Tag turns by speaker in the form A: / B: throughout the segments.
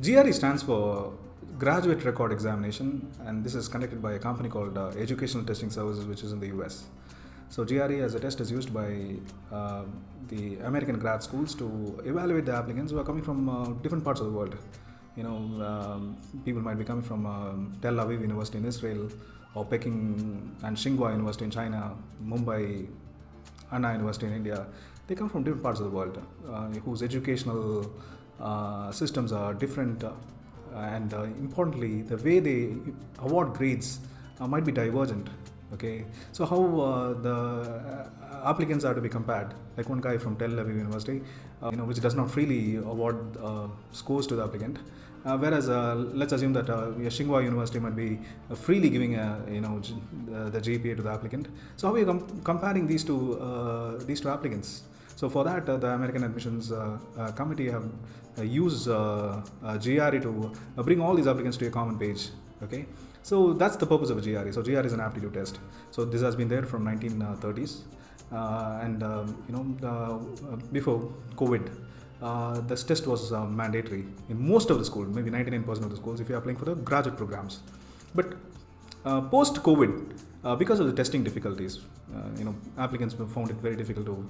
A: GRE stands for Graduate Record Examination, and this is conducted by a company called Educational Testing Services, which is in the US. So GRE as a test is used by the American grad schools to evaluate the applicants who are coming from different parts of the world. People might be coming from Tel Aviv University in Israel, or Peking and Tsinghua University in China, Mumbai, Anna University in India. They come from different parts of the world whose educational systems are different, and importantly, the way they award grades might be divergent. Okay, so how the applicants are to be compared? Like one guy from Tel Aviv University, which does not freely award scores to the applicant, whereas let's assume that Tsinghua University might be freely giving the GPA to the applicant. So how are you comparing these two applicants? So for that, the American Admissions Committee have used GRE to bring all these applicants to a common page. Okay, so that's the purpose of a GRE. So GRE is an aptitude test. So this has been there from 1930s, before COVID, this test was mandatory in most of the schools, maybe 99% of the schools, if you are applying for the graduate programs. But post-COVID, because of the testing difficulties, applicants found it very difficult to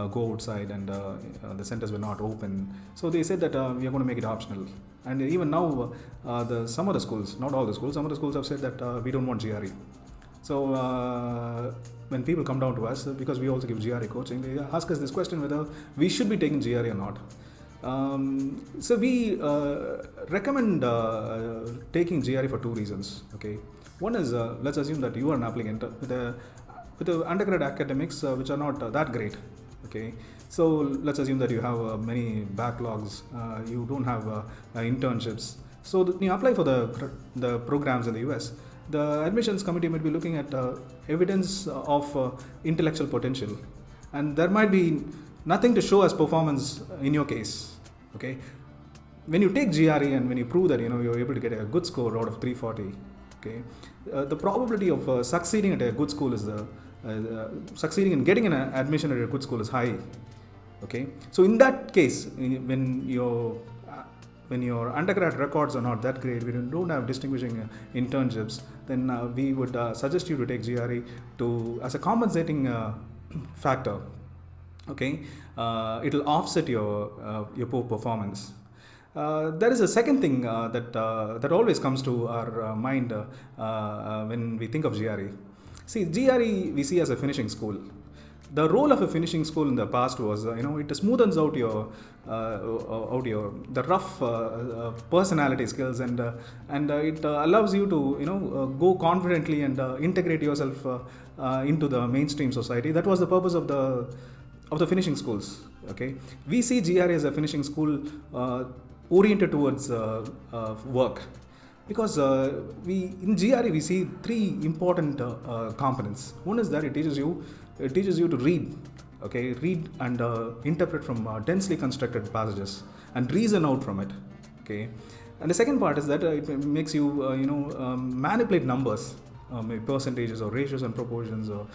A: go outside, and the centers were not open. So they said that we are going to make it optional. And even now, some of the schools, not all the schools, some of the schools have said that we don't want GRE. So when people come down to us, because we also give GRE coaching, they ask us this question whether we should be taking GRE or not. So we recommend taking GRE for two reasons. Okay, one is let's assume that you are an applicant with the undergrad academics which are not that great. Okay, so let's assume that you have many backlogs, you don't have internships. So when you apply for the programs in the US, the admissions committee might be looking at evidence of intellectual potential, and there might be nothing to show as performance in your case. Okay, when you take GRE and when you prove that you're able to get a good score out of 340, okay, the probability of succeeding at a good school is succeeding in getting an admission at a good school is high. Okay, so in that case, when your undergrad records are not that great, we don't have distinguishing internships, then we would suggest you to take GRE as a compensating factor. Okay, it'll offset your poor performance. There is a second thing that always comes to our mind when we think of GRE. See, GRE we see as a finishing school. The role of a finishing school in the past was, it smoothens out the rough personality skills, and it allows you to go confidently and integrate yourself into the mainstream society. That was the purpose of the finishing schools. Okay, we see GRE as a finishing school oriented towards work, because in GRE we see three important components. One is that it teaches you to read. Okay, read and interpret from densely constructed passages and reason out from it. Okay, and the second part is that it makes you manipulate numbers, maybe percentages or ratios and proportions or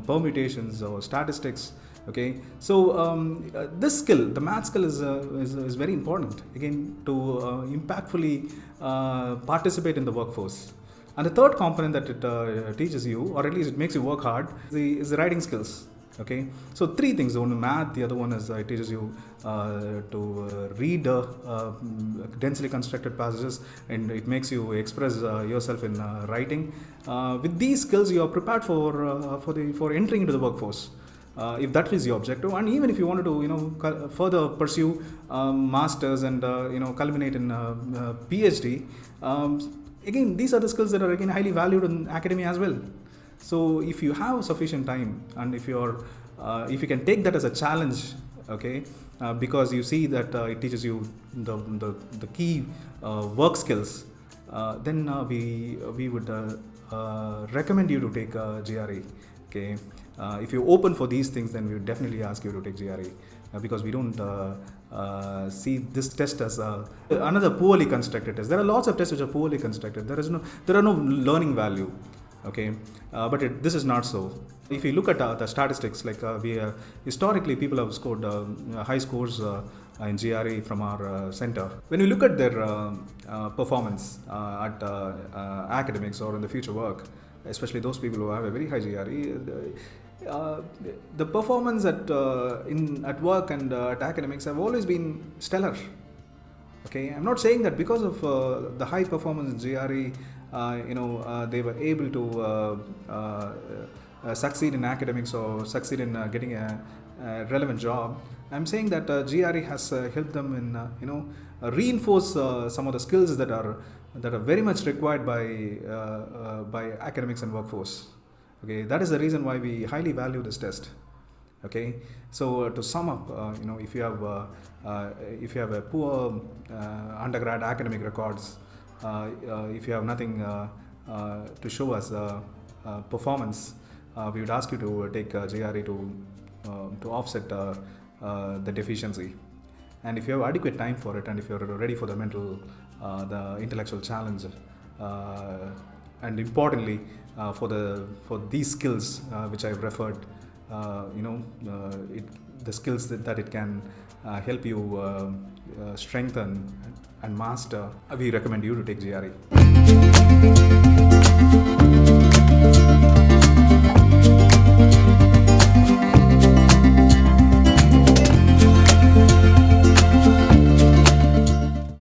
A: permutations or statistics. Okay, so this skill, the math skill, is very important again to impactfully participate in the workforce. And the third component that it teaches you, or at least it makes you work hard, is the writing skills. Okay, so three things: one math, the other one is it teaches you to read densely constructed passages, and it makes you express yourself in writing. With these skills, you are prepared for entering into the workforce. If that is your objective, and even if you wanted to further pursue masters and culminate in PhD, again these are the skills that are again highly valued in academia as well. So if you have sufficient time, and if you can take that as a challenge, okay, because you see that it teaches you the key work skills, then we would recommend you to take GRE. Okay, if you're open for these things, then we would definitely ask you to take GRE, because we don't see this test as another poorly constructed test. There are lots of tests which are poorly constructed. There are no learning value. Okay, but this is not so. If you look at the statistics, like historically people have scored high scores in GRE from our center. When we look at their performance at academics or in the future work, especially those people who have a very high GRE, the performance at work and at academics have always been stellar. Okay, I'm not saying that because of the high performance in GRE, they were able to succeed in academics or succeed in getting a relevant job. I'm saying that GRE has helped them in reinforce some of the skills that are very much required by academics and workforce. Okay, that is the reason why we highly value this test. Okay, so to sum up, if you have a poor undergrad academic records, if you have nothing to show as performance, we would ask you to take GRE to offset the deficiency. And if you have adequate time for it, and if you're ready for the intellectual challenge, and importantly for these skills which I've referred, the skills that it can help you strengthen and master, we recommend you to take GRE.